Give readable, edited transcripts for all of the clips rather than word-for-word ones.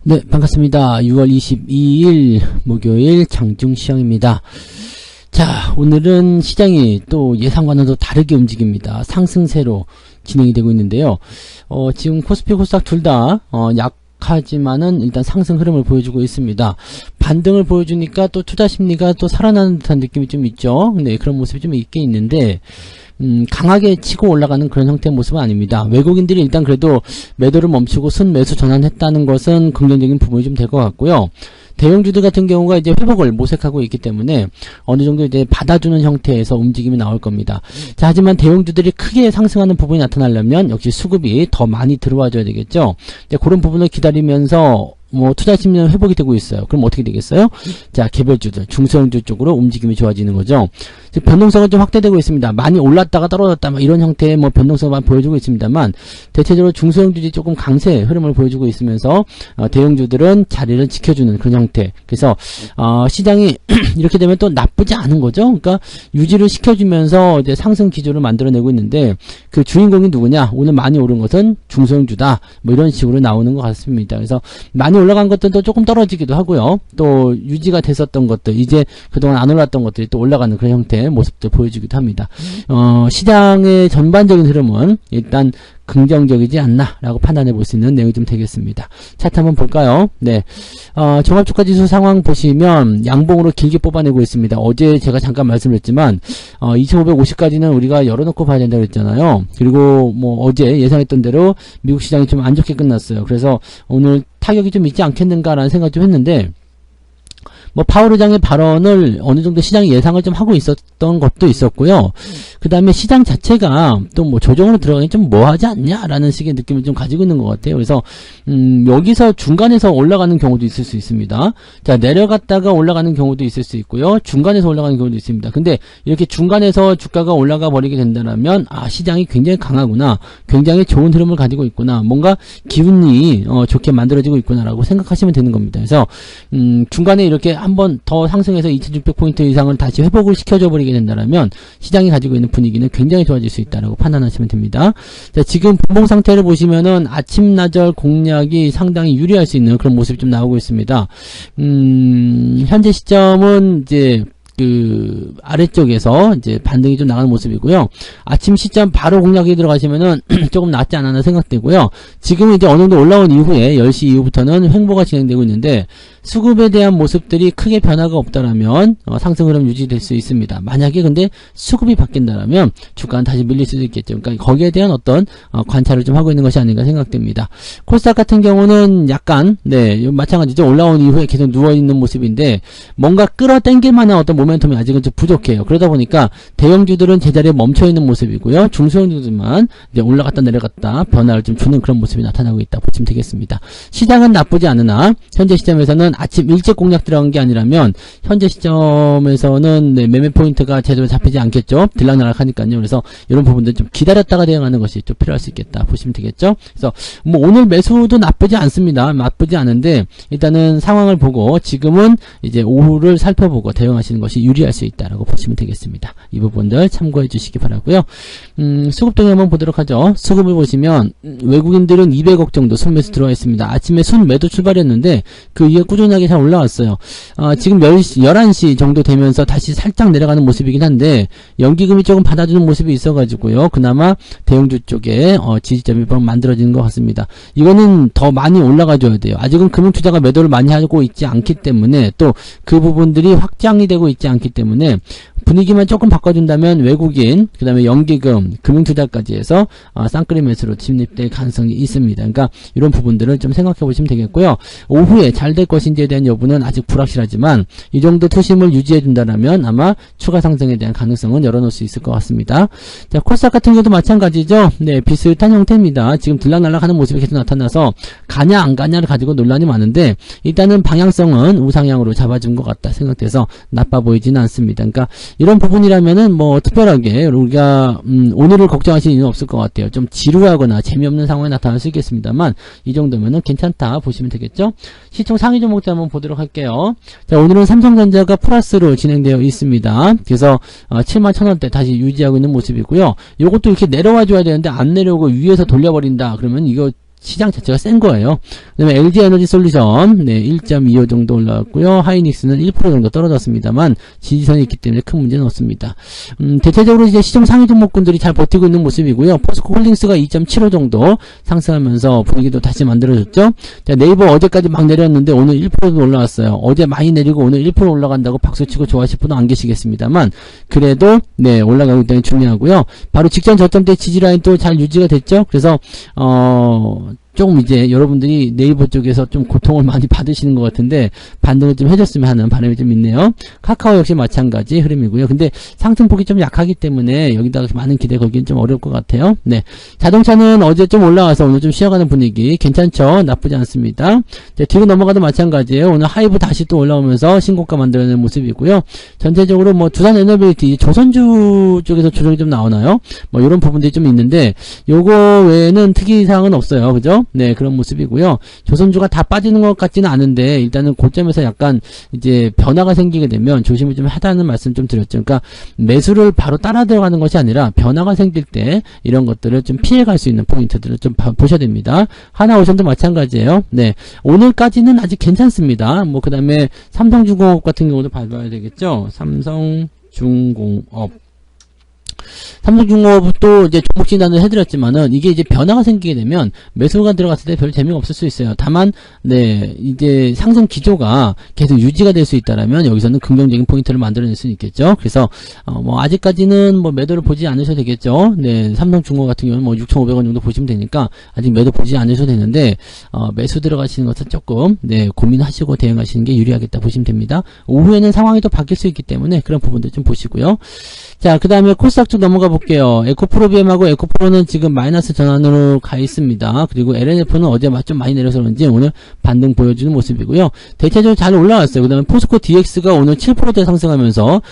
네, 반갑습니다. 6월 22일 목요일 장중시황입니다. 자, 오늘은 시장이 또 예상과는 또 다르게 움직입니다. 상승세로 진행이 되고 있는데요. 지금 코스피, 코스닥 둘 다 약하지만은 일단 상승 흐름을 보여주고 있습니다. 반등을 보여주니까 또 투자 심리가 또 살아나는 듯한 느낌이 좀 있죠. 네, 그런 모습이 좀 있긴 있는데 강하게 치고 올라가는 그런 형태의 모습은 아닙니다. 외국인들이 일단 그래도 매도를 멈추고 순매수 전환했다는 것은 긍정적인 부분이 좀 될 것 같고요. 대형주들 같은 경우가 이제 회복을 모색하고 있기 때문에 어느 정도 이제 받아주는 형태에서 움직임이 나올 겁니다. 자, 하지만 대형주들이 크게 상승하는 부분이 나타나려면 역시 수급이 더 많이 들어와줘야 되겠죠. 이제 그런 부분을 기다리면서 투자 심리는 회복이 되고 있어요. 그럼 어떻게 되겠어요? 자, 개별주들, 중소형주 쪽으로 움직임이 좋아지는 거죠. 즉, 변동성은 좀 확대되고 있습니다. 많이 올랐다가 떨어졌다, 이런 형태의 변동성만 보여주고 있습니다만, 대체적으로 중소형주들이 조금 강세 흐름을 보여주고 있으면서, 대형주들은 자리를 지켜주는 그런 형태. 그래서, 시장이 이렇게 되면 또 나쁘지 않은 거죠. 그러니까, 유지를 시켜주면서 이제 상승 기조를 만들어내고 있는데, 그 주인공이 누구냐? 오늘 많이 오른 것은 중소형주다. 이런 식으로 나오는 것 같습니다. 그래서, 많이 올라간 것들도 조금 떨어지기도 하고요. 또 유지가 됐었던 것들, 이제 그동안 안 올랐던 것들이 또 올라가는 그런 형태의 모습들 보여주기도 합니다. 시장의 전반적인 흐름은 일단 긍정적이지 않나라고 판단해 볼 수 있는 내용이 좀 되겠습니다. 차트 한번 볼까요? 네, 종합주가지수 상황 보시면 양봉으로 길게 뽑아내고 있습니다. 어제 제가 잠깐 말씀드렸지만 2550까지는 우리가 열어놓고 봐야 된다고 했잖아요. 그리고 어제 예상했던 대로 미국 시장이 좀 안 좋게 끝났어요. 그래서 오늘 타격이 좀 있지 않겠는가라는 생각 좀 했는데, 파월 의장의 발언을 어느 정도 시장이 예상을 좀 하고 있었던 것도 있었고요. 그 다음에 시장 자체가 또 조정으로 들어가기 좀 뭐하지 않냐라는 식의 느낌을 좀 가지고 있는 것 같아요. 그래서, 여기서 중간에서 올라가는 경우도 있을 수 있습니다. 자, 내려갔다가 올라가는 경우도 있을 수 있고요. 중간에서 올라가는 경우도 있습니다. 근데 이렇게 중간에서 주가가 올라가 버리게 된다면, 시장이 굉장히 강하구나. 굉장히 좋은 흐름을 가지고 있구나. 뭔가 기운이, 좋게 만들어지고 있구나라고 생각하시면 되는 겁니다. 그래서, 중간에 이렇게 한번 더 상승해서 2600포인트 이상을 다시 회복을 시켜줘 버리게 된다면 시장이 가지고 있는 분위기는 굉장히 좋아질 수 있다라고 판단하시면 됩니다. 자, 지금 분봉 상태를 보시면은 아침 나절 공략이 상당히 유리할 수 있는 그런 모습이 좀 나오고 있습니다. 현재 시점은 이제 아래쪽에서 이제 반등이 좀 나가는 모습이고요. 아침 시점 바로 공략에 들어가시면은 조금 낫지 않았나 생각되고요. 지금은 이제 어느 정도 올라온 이후에 10시 이후부터는 횡보가 진행되고 있는데, 수급에 대한 모습들이 크게 변화가 없다라면 상승 흐름 유지될 수 있습니다. 만약에 근데 수급이 바뀐다라면 주가는 다시 밀릴 수도 있겠죠. 그러니까 거기에 대한 어떤 관찰을 좀 하고 있는 것이 아닌가 생각됩니다. 코스닥 같은 경우는 약간 마찬가지죠. 올라온 이후에 계속 누워있는 모습인데 뭔가 끌어당길 만한 어떤 모멘텀이 아직은 좀 부족해요. 그러다 보니까 대형주들은 제자리에 멈춰있는 모습이고요. 중소형주들만 이제 올라갔다 내려갔다 변화를 좀 주는 그런 모습이 나타나고 있다 보시면 되겠습니다. 시장은 나쁘지 않으나 현재 시점에서는 아침 일찍 공략 들어간 게 아니라면 현재 시점에서는 매매 포인트가 제대로 잡히지 않겠죠. 들락날락 하니까요. 그래서 이런 부분들 좀 기다렸다가 대응하는 것이 좀 필요할 수 있겠다 보시면 되겠죠. 그래서 오늘 매수도 나쁘지 않습니다. 나쁘지 않은데 일단은 상황을 보고 지금은 이제 오후를 살펴보고 대응하시는 것이 유리할 수 있다라고 보시면 되겠습니다. 이 부분들 참고해 주시기 바라고요. 수급 동향 한번 보도록 하죠. 수급을 보시면 외국인들은 200억 정도 순매수 들어와 있습니다. 아침에 순매도 출발했는데 그 이후에 꾸준하게 잘 올라왔어요. 지금 11시 정도 되면서 다시 살짝 내려가는 모습이긴 한데 연기금이 조금 받아주는 모습이 있어가지고요. 그나마 대형주 쪽에 지지점이 만들어지는 것 같습니다. 이거는 더 많이 올라가줘야 돼요. 아직은 금융투자가 매도를 많이 하고 있지 않기 때문에 또 그 부분들이 확장이 되고 있지 않기 때문에 분위기만 조금 바꿔준다면 외국인, 그 다음에 연기금, 금융투자까지 해서 쌍끌이 매수로 진입될 가능성이 있습니다. 그러니까 이런 부분들을 좀 생각해 보시면 되겠고요. 오후에 잘 될 것인지에 대한 여부는 아직 불확실하지만 이 정도 투심을 유지해 준다면 아마 추가 상승에 대한 가능성은 열어놓을 수 있을 것 같습니다. 자, 코스닥 같은 경우도 마찬가지죠. 네, 비슷한 형태입니다. 지금 들락날락하는 모습이 계속 나타나서 가냐 안 가냐를 가지고 논란이 많은데 일단은 방향성은 우상향으로 잡아준 것 같다 생각돼서 나빠 보이지는 않습니다. 그러니까 이런 부분이라면은 특별하게 우리가 오늘을 걱정하실 이유는 없을 것 같아요. 좀 지루하거나 재미없는 상황이 나타날 수 있겠습니다만 이 정도면은 괜찮다 보시면 되겠죠. 시총 상위 종목들 한번 보도록 할게요. 자, 오늘은 삼성전자가 플러스로 진행되어 있습니다. 그래서 71,000원대 다시 유지하고 있는 모습이고요. 요것도 이렇게 내려와 줘야 되는데 안 내려오고 위에서 돌려버린다 그러면 이거 시장 자체가 센 거예요. 그 다음에 LG 에너지 솔루션, 네, 1.25 정도 올라왔고요. 하이닉스는 1% 정도 떨어졌습니다만, 지지선이 있기 때문에 큰 문제는 없습니다. 대체적으로 이제 시중 상위 종목군들이 잘 버티고 있는 모습이고요. 포스코 홀딩스가 2.75 정도 상승하면서 분위기도 다시 만들어졌죠. 자, 네이버 어제까지 막 내렸는데 오늘 1%도 올라왔어요. 어제 많이 내리고 오늘 1% 올라간다고 박수치고 좋아하실 분은 안 계시겠습니다만, 그래도, 네, 올라가기 때문에 중요하고요. 바로 직전 저점 때 지지라인 또 잘 유지가 됐죠. 그래서, 조금 이제 여러분들이 네이버 쪽에서 좀 고통을 많이 받으시는 것 같은데 반등을 좀 해줬으면 하는 바람이 좀 있네요. 카카오 역시 마찬가지 흐름이고요. 근데 상승폭이 좀 약하기 때문에 여기다가 많은 기대 걸기는 좀 어려울 것 같아요. 네, 자동차는 어제 좀 올라와서 오늘 좀 쉬어가는 분위기 괜찮죠? 나쁘지 않습니다. 자, 뒤로 넘어가도 마찬가지예요. 오늘 하이브 다시 또 올라오면서 신고가 만들어내는 모습이고요. 전체적으로 뭐 두산 에너빌리티, 조선주 쪽에서 조정이 좀 나오나요? 뭐 이런 부분들이 좀 있는데 요거 외에는 특이사항은 없어요. 그죠? 네, 그런 모습이고요. 조선주가 다 빠지는 것 같지는 않은데 일단은 고점에서 약간 이제 변화가 생기게 되면 조심을 좀 하다는 말씀 좀 드렸죠. 그러니까 매수를 바로 따라 들어가는 것이 아니라 변화가 생길 때 이런 것들을 좀 피해갈 수 있는 포인트들을 좀 보셔야 됩니다. 하나오션도 마찬가지예요. 네, 오늘까지는 아직 괜찮습니다. 뭐 그 다음에 삼성중공업 같은 경우도 봐야 되겠죠. 삼성중공업. 삼성중공업도 이제 종목 진단을 해드렸지만은 이게 이제 변화가 생기게 되면 매수가 들어갔을 때 별 재미가 없을 수 있어요. 다만 네, 이제 상승 기조가 계속 유지가 될 수 있다라면 여기서는 긍정적인 포인트를 만들어낼 수 있겠죠. 그래서 뭐 아직까지는 뭐 매도를 보지 않으셔도 되겠죠. 네, 삼성중공업 같은 경우는 뭐 6,500원 정도 보시면 되니까 아직 매도 보지 않으셔도 되는데 매수 들어가시는 것은 조금 네, 고민하시고 대응하시는 게 유리하겠다 보시면 됩니다. 오후에는 상황이 또 바뀔 수 있기 때문에 그런 부분들 좀 보시고요. 자, 그 다음에 코스닥 쪽 넘어가 볼게요. 에코프로비엠하고 에코프로는 지금 마이너스 전환으로 가 있습니다. 그리고 LNF는 어제 좀 많이 내려서 그런지 오늘 반등 보여주는 모습이고요. 대체적으로 잘 올라왔어요. 그 다음에 포스코 DX가 오늘 7%대 상승하면서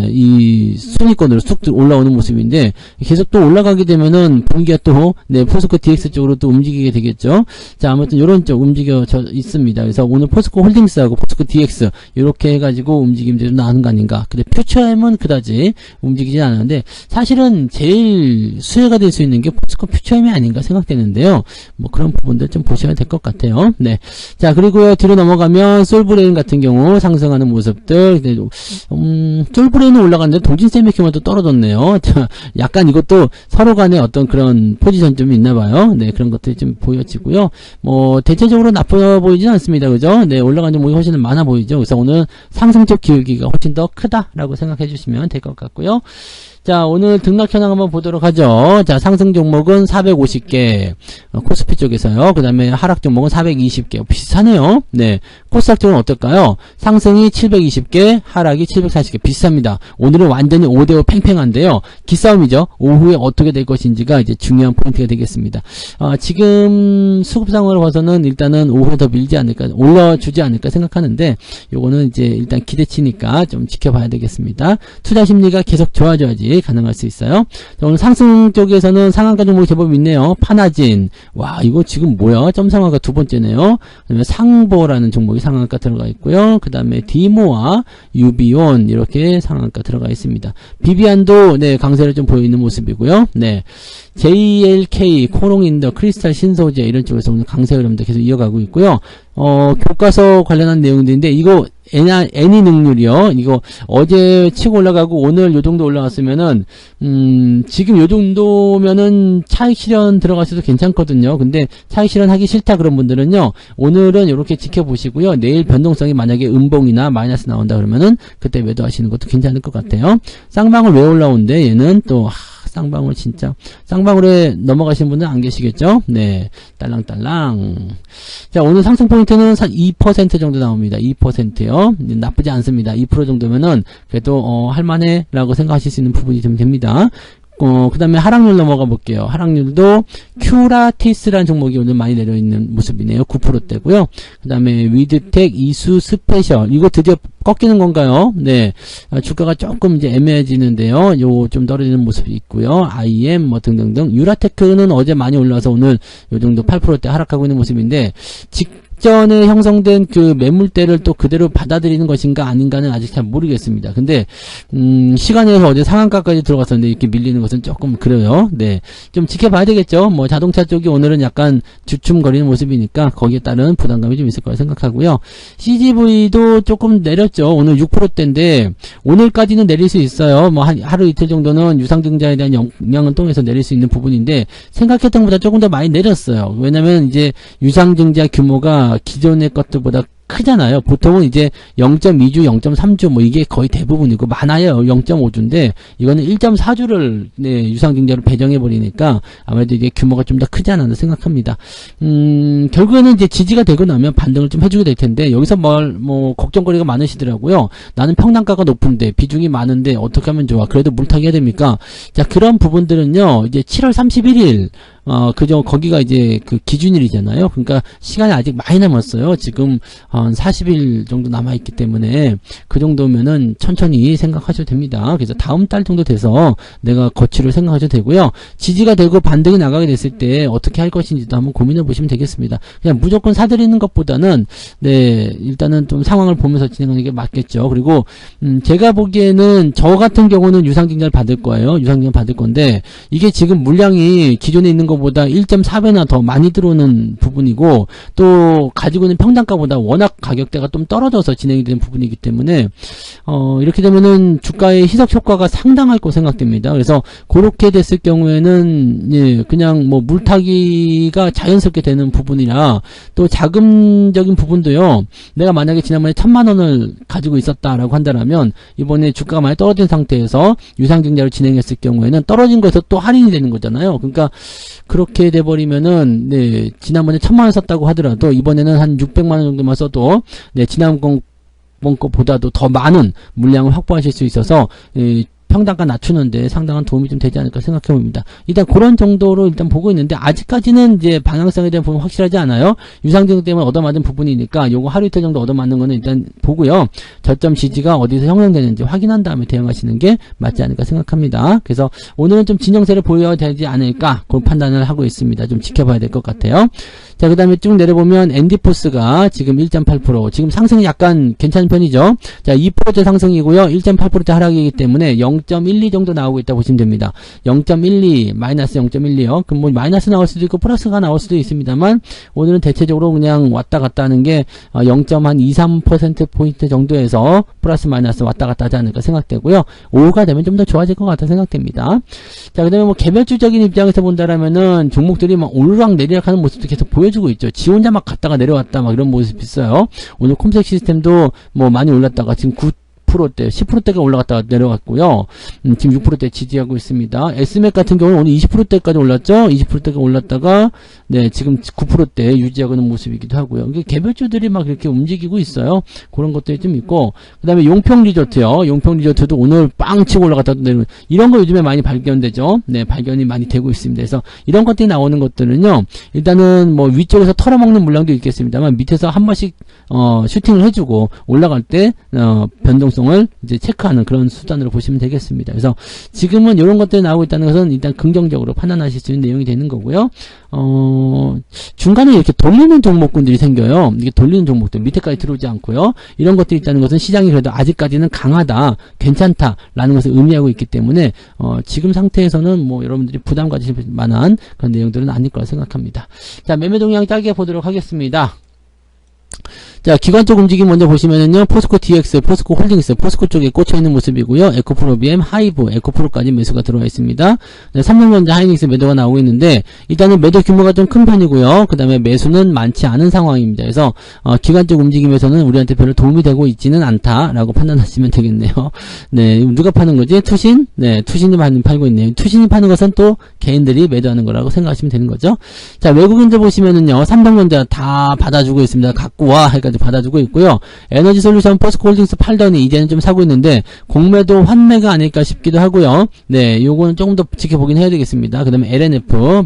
이 순위권으로 쑥 올라오는 모습인데 계속 또 올라가게 되면은 분위기가 또 네, 포스코 DX 쪽으로 또 움직이게 되겠죠. 자, 아무튼 이런 쪽 움직여져 있습니다. 그래서 오늘 포스코 홀딩스하고 포스코 DX 이렇게 해가지고 움직임이 좀 나오는 거 아닌가. 근데 퓨처엠은 그다지 움직이진 않았는데 사실은 제일 수혜가 될 수 있는 게 포스코 퓨처엠이 아닌가 생각되는데요. 뭐 그런 부분들 좀 보셔야 될 것 같아요. 네. 자, 그리고요 뒤로 넘어가면 솔브레인 같은 경우 상승하는 모습들. 솔브레인은 올라갔는데 동진세미컴도 떨어졌네요. 자, 약간 이것도 서로 간에 어떤 그런 포지션 좀 있나봐요. 네, 그런 것들이 좀 보여지고요. 뭐 대체적으로 나빠 보이진 않습니다. 그죠? 네, 올라간 종목이 훨씬 많아 보이죠. 그래서 오늘 상승적 기울기가 훨씬 더 크다라고 생각해 주시면 될 것 같고요. 자, 오늘 등락 현황 한번 보도록 하죠. 자, 상승 종목은 450개, 코스피 쪽에서요. 그 다음에 하락 종목은 420개. 비슷하네요. 네. 코스닥 쪽은 어떨까요? 상승이 720개, 하락이 740개. 비슷합니다. 오늘은 완전히 5대5 팽팽한데요. 기싸움이죠. 오후에 어떻게 될 것인지가 이제 중요한 포인트가 되겠습니다. 지금 수급 상황으로 봐서는 일단은 오후에 더 밀지 않을까, 올려주지 않을까 생각하는데, 요거는 이제 일단 기대치니까 좀 지켜봐야 되겠습니다. 투자 심리가 계속 좋아져야지 가능할 수 있어요. 자, 오늘 상승 쪽에서는 상한가 종목이 제법 있네요. 파나진. 와, 이거 지금 뭐야? 점상한가 두 번째네요. 그다음에 상보라는 종목이 상한가 들어가 있고요. 그 다음에 디모와 유비온 이렇게 상한가 들어가 있습니다. 비비안도 네, 강세를 좀 보이는 모습이고요. 네. JLK, 코롱인더, 크리스탈 신소재 이런 쪽에서 오늘 강세 흐름도 계속 이어가고 있고요. 교과서 관련한 내용들인데 이거 애니 능률이요. 이거 어제 치고 올라가고 오늘 요 정도 올라갔으면은 지금 요 정도면은 차익 실현 들어가셔도 괜찮거든요. 근데 차익 실현 하기 싫다 그런 분들은요. 오늘은 이렇게 지켜보시고요. 내일 변동성이 만약에 음봉이나 마이너스 나온다 그러면은 그때 매도하시는 것도 괜찮을 것 같아요. 쌍방울 왜 올라온대? 얘는 또 쌍방울 진짜 쌍방울에 넘어가신 분은 안 계시겠죠? 네, 딸랑딸랑. 자, 오늘 상승 포인트는 한 2% 정도 나옵니다. 2%요. 나쁘지 않습니다. 2% 정도면은 그래도 할만해라고 생각하실 수 있는 부분이 좀 됩니다. 그 다음에 하락률 넘어가 볼게요. 하락률도 큐라티스라는 종목이 오늘 많이 내려있는 모습이네요. 9%대고요. 그 다음에 위드텍, 이수, 스페셜. 이거 드디어 꺾이는 건가요? 네. 주가가 조금 이제 애매해지는데요. 요 좀 떨어지는 모습이 있고요. IM 뭐 등등등. 유라테크는 어제 많이 올라와서 오늘 요 정도 8%대 하락하고 있는 모습인데, 직전에 형성된 그 매물대를 또 그대로 받아들이는 것인가 아닌가는 아직 잘 모르겠습니다. 근데 시간에서 어제 상한가까지 들어갔었는데 이렇게 밀리는 것은 조금 그래요. 네, 좀 지켜봐야 되겠죠. 뭐 자동차 쪽이 오늘은 약간 주춤거리는 모습이니까 거기에 따른 부담감이 좀 있을 거라 생각하고요. CGV도 조금 내렸죠. 오늘 6%대인데 오늘까지는 내릴 수 있어요. 뭐 하루 이틀 정도는 유상증자에 대한 영향을 통해서 내릴 수 있는 부분인데 생각했던 것보다 조금 더 많이 내렸어요. 왜냐면 이제 유상증자 규모가 기존의 것들보다 크잖아요. 보통은 이제 0.2주, 0.3주 뭐 이게 거의 대부분이고 많아요. 0.5주인데 이거는 1.4주를 네, 유상증자로 배정해 버리니까 아무래도 이게 규모가 좀 더 크지 않았나 생각합니다. 결국에는 이제 지지가 되고 나면 반등을 좀 해주게 될 텐데 여기서 뭐 걱정거리가 많으시더라고요. 나는 평단가가 높은데 비중이 많은데 어떻게 하면 좋아? 그래도 물타기 해야 됩니까? 자, 그런 부분들은요. 이제 7월 31일 거기가 이제 그 기준일이잖아요. 그러니까 시간이 아직 많이 남았어요. 지금 한 40일 정도 남아있기 때문에 그 정도면은 천천히 생각하셔도 됩니다. 그래서 다음 달 정도 돼서 내가 거치를 생각하셔도 되고요. 지지가 되고 반등이 나가게 됐을 때 어떻게 할 것인지도 한번 고민해 보시면 되겠습니다. 그냥 무조건 사들이는 것보다는 네, 일단은 좀 상황을 보면서 진행하는 게 맞겠죠. 그리고 제가 보기에는 저 같은 경우는 유상증자를 받을 거예요. 유상증자 받을 건데 이게 지금 물량이 기존에 있는 것보다 1.4배나 더 많이 들어오는 부분이고 또 가지고 있는 평단가보다 워낙 가격대가 좀 떨어져서 진행이 되는 부분이기 때문에 이렇게 되면은 주가의 희석 효과가 상당할 거 생각됩니다. 그래서 그렇게 됐을 경우에는 예, 그냥 뭐 물타기가 자연스럽게 되는 부분이라 또 자금적인 부분도요. 내가 만약에 지난번에 1000만원을 가지고 있었다라고 한다면 이번에 주가가 많이 떨어진 상태에서 유상증자를 진행했을 경우에는 떨어진 거에서 또 할인이 되는 거잖아요. 그러니까 그렇게 돼버리면은 네, 지난번에 1000만원 썼다고 하더라도 이번에는 한 600만원 정도만 써도 네, 지난번 거보다도 더 많은 물량을 확보하실 수 있어서 평단가 낮추는데 상당한 도움이 좀 되지 않을까 생각해 봅니다. 일단 그런 정도로 일단 보고 있는데 아직까지는 이제 방향성에 대한 부분 확실하지 않아요. 유상증자 때문에 얻어맞은 부분이니까 요거 하루 이틀 정도 얻어맞는 거는 일단 보고요. 저점 지지가 어디서 형성되는지 확인한 다음에 대응하시는 게 맞지 않을까 생각합니다. 그래서 오늘은 좀 진영세를 보여야 되지 않을까 그런 판단을 하고 있습니다. 좀 지켜봐야 될 것 같아요. 자, 그 다음에 쭉 내려보면 엔디포스가 지금 1.8% 지금 상승이 약간 괜찮은 편이죠. 자, 2%대 상승이고요. 1.8%대 하락이기 때문에 0.12 정도 나오고 있다 보시면 됩니다. 0.12 마이너스 0.12요. 그럼 뭐 마이너스 나올 수도 있고 플러스가 나올 수도 있습니다만 오늘은 대체적으로 그냥 왔다 갔다 하는 게 0.23% 정도에서 플러스 마이너스 왔다 갔다 하지 않을까 생각되고요. 5가 되면 좀 더 좋아질 것 같다 생각됩니다. 자, 그 다음에 뭐 개별주적인 입장에서 본다라면은 종목들이 막 오르락 내리락 하는 모습도 계속 보여주고 있죠. 지 혼자 막 갔다가 내려왔다 막 이런 모습이 있어요. 오늘 콤색 시스템도 뭐 많이 올랐다가 지금 10%대, 10%대가 올라갔다가 내려갔고요. 지금 6%대 지지하고 있습니다. SMAC 같은 경우는 오늘 20%대까지 올랐죠? 20%대가 올랐다가, 네, 지금 9%대 유지하고 있는 모습이기도 하고요. 이게 개별주들이 막 이렇게 움직이고 있어요. 그런 것들이 좀 있고, 그 다음에 용평 리조트요. 용평 리조트도 오늘 빵 치고 올라갔다가 내려오는, 이런 거 요즘에 많이 발견되죠? 네, 발견이 많이 되고 있습니다. 그래서 이런 것들이 나오는 것들은요, 일단은 뭐 위쪽에서 털어먹는 물량도 있겠습니다만, 밑에서 한 번씩, 슈팅을 해주고, 올라갈 때, 변동성 을 이제 체크하는 그런 수단으로 보시면 되겠습니다. 그래서 지금은 이런 것들이 나오고 있다는 것은 일단 긍정적으로 판단하실 수 있는 내용이 되는 거고요. 중간에 이렇게 돌리는 종목군들이 생겨요. 이게 돌리는 종목들 밑에까지 들어오지 않고요. 이런 것들이 있다는 것은 시장이 그래도 아직까지는 강하다, 괜찮다라는 것을 의미하고 있기 때문에 지금 상태에서는 뭐 여러분들이 부담 가지실 만한 그런 내용들은 아닐 거라 생각합니다. 자, 매매 동향 짧게 보도록 하겠습니다. 자, 기관적 움직임 먼저 보시면은요, 포스코 DX, 포스코 홀딩스, 포스코 쪽에 꽂혀있는 모습이고요. 에코프로비엠, 하이브, 에코프로까지 매수가 들어와 있습니다. 네, 삼성전자, 하이닉스 매도가 나오고 있는데, 일단은 매도 규모가 좀 큰 편이고요. 그 다음에 매수는 많지 않은 상황입니다. 그래서, 기관적 움직임에서는 우리한테 별로 도움이 되고 있지는 않다라고 판단하시면 되겠네요. 네, 누가 파는 거지? 투신? 네, 투신이 팔고 있네요. 투신이 파는 것은 또 개인들이 매도하는 거라고 생각하시면 되는 거죠. 자, 외국인들 보시면은요, 삼성전자 다 받아주고 있습니다. 갖고 와. 그러니까 지금까지 받아주고 있고요. 에너지솔루션 포스코홀딩스 팔더니 이제는 좀 사고 있는데 공매도 환매가 아닐까 싶기도 하고요. 네, 요거는 조금 더 지켜보긴 해야 되겠습니다. 그 다음에 LNF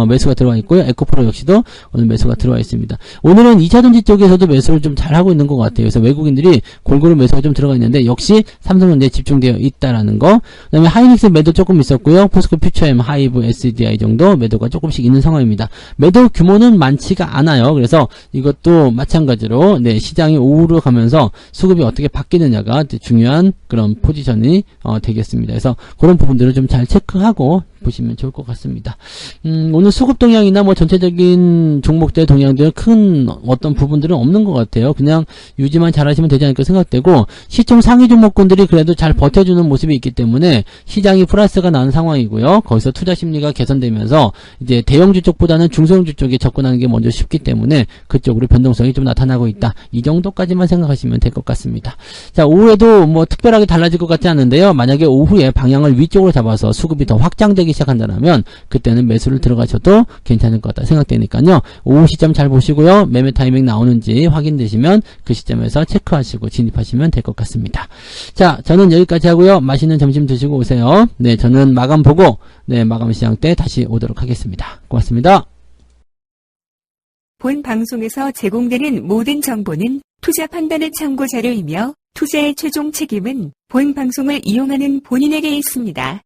매수가 들어와 있고요. 에코프로 역시도 오늘 매수가 들어와 있습니다. 오늘은 2차전지 쪽에서도 매수를 좀 잘 하고 있는 것 같아요. 그래서 외국인들이 골고루 매수가 좀 들어가 있는데 역시 삼성전자에 집중되어 있다라는 거. 그 다음에 하이닉스 매도 조금 있었고요. 포스코 퓨처엠, 하이브, SDI 정도 매도가 조금씩 있는 상황입니다. 매도 규모는 많지가 않아요. 그래서 이것도 마찬가지로 네, 시장이 오후로 가면서 수급이 어떻게 바뀌느냐가 중요한 그런 포지션이 되겠습니다. 그래서 그런 부분들을 좀 잘 체크하고 보시면 좋을 것 같습니다. 오늘 수급 동향이나 뭐 전체적인 종목들 동향들 큰 어떤 부분들은 없는 것 같아요. 그냥 유지만 잘하시면 되지 않을까 생각되고, 시총 상위 종목군들이 그래도 잘 버텨주는 모습이 있기 때문에 시장이 플러스가 나는 상황이고요. 거기서 투자 심리가 개선되면서 이제 대형주 쪽보다는 중소형주 쪽에 접근하는 게 먼저 쉽기 때문에 그쪽으로 변동성이 좀 나타나고 있다. 이 정도까지만 생각하시면 될 것 같습니다. 자, 오후에도 뭐 특별하게 달라질 것 같지 않은데요. 만약에 오후에 방향을 위쪽으로 잡아서 수급이 더 확장되기 시작한다면 그때는 매수를 들어가셔도 괜찮을 것 같다 생각되니까요. 오후 시점 잘 보시고요. 매매 타이밍 나오는지 확인되시면 그 시점에서 체크하시고 진입하시면 될 것 같습니다. 자, 저는 여기까지 하고요. 맛있는 점심 드시고 오세요. 네, 저는 마감 보고 마감 시장 때 다시 오도록 하겠습니다. 고맙습니다. 본 방송에서 제공되는 모든 정보는 투자 판단의 참고 자료이며 투자의 최종 책임은 본 방송을 이용하는 본인에게 있습니다.